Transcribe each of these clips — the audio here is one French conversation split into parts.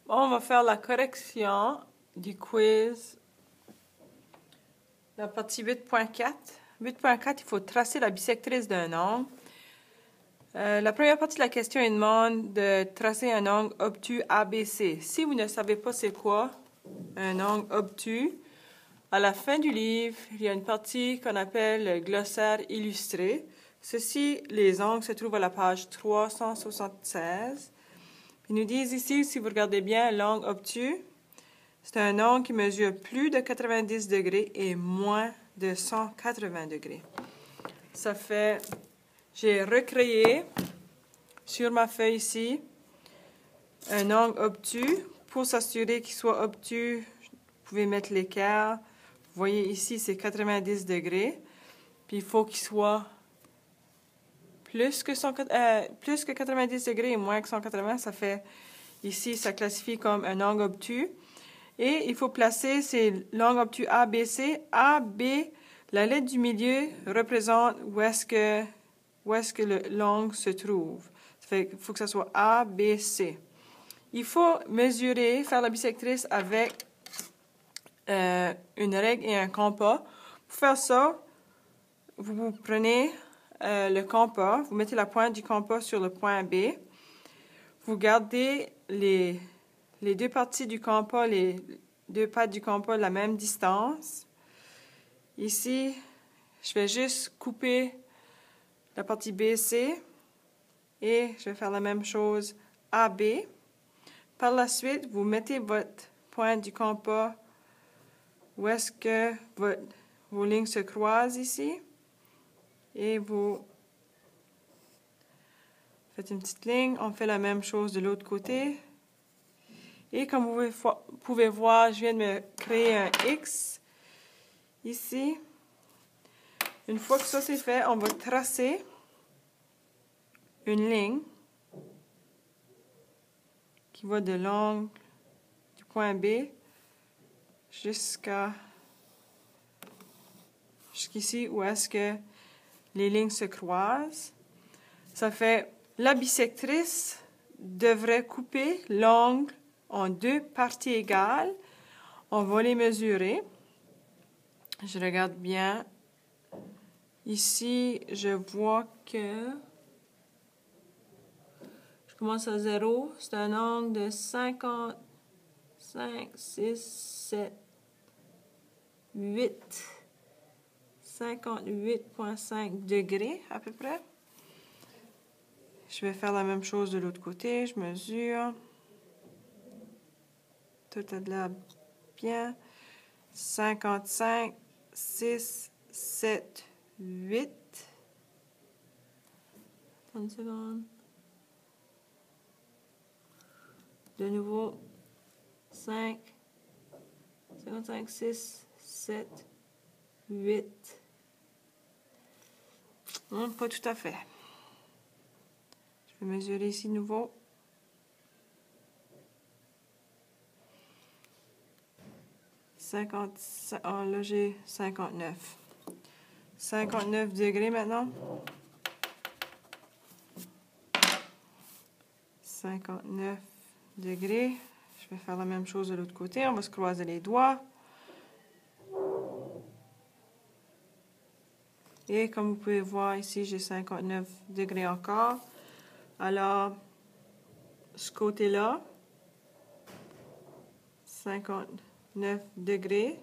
Bon, on va faire la correction du quiz. La partie 8.4. 8.4, il faut tracer la bisectrice d'un angle. La première partie de la question, il demande de tracer un angle obtus ABC. Si vous ne savez pas c'est quoi un angle obtus, à la fin du livre, il y a une partie qu'on appelle le glossaire illustré. Ceci, les angles se trouvent à la page 376. Ils nous disent ici, si vous regardez bien, l'angle obtus, c'est un angle qui mesure plus de 90 degrés et moins de 180 degrés. Ça fait, j'ai recréé sur ma feuille ici un angle obtus. Pour s'assurer qu'il soit obtus, vous pouvez mettre l'équerre. Vous voyez ici, c'est 90 degrés. Puis il faut qu'il soit plus que 90 degrés et moins que 180. Ça fait, ici, ça classifie comme un angle obtus. Et il faut placer l'angle obtus ABC. AB, la lettre du milieu représente où est-ce que l'angle se trouve. Ça fait qu'il faut que ça soit ABC. Il faut mesurer, faire la bisectrice avec une règle et un compas. Pour faire ça, vous prenez le compas, vous mettez la pointe du compas sur le point B. Vous gardez les deux parties du compas, les deux pattes du compas la même distance. Ici, je vais juste couper la partie BC et je vais faire la même chose AB. Par la suite, vous mettez votre pointe du compas où est-ce que vos lignes se croisent ici. Et vous faites une petite ligne. On fait la même chose de l'autre côté. Et comme vous pouvez voir, je viens de me créer un X ici. Une fois que ça c'est fait, on va tracer une ligne qui va de l'angle du point B jusqu'ici où est-ce que les lignes se croisent. Ça fait, la bisectrice devrait couper l'angle en deux parties égales. On va les mesurer. Je regarde bien. Ici, je vois que je commence à 0. C'est un angle de 55, 6, 7, 8. 58,5 degrés à peu près. Je vais faire la même chose de l'autre côté. Je mesure. Tout a de l'air bien. 55, 6, 7, 8. Une seconde. De nouveau. 5, 55, 6, 7, 8. Non, pas tout à fait. Je vais mesurer ici de nouveau. Là, j'ai 59. 59 degrés maintenant. 59 degrés. Je vais faire la même chose de l'autre côté. On va se croiser les doigts. Et comme vous pouvez voir ici, j'ai 59 degrés encore. Alors, ce côté-là, 59 degrés.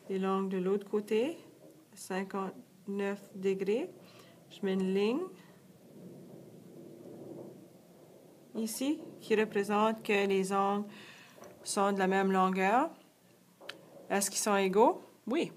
Et l'angle de l'autre côté, 59 degrés. Je mets une ligne ici qui représente que les angles sont de la même longueur. Est-ce qu'ils sont égaux? Oui.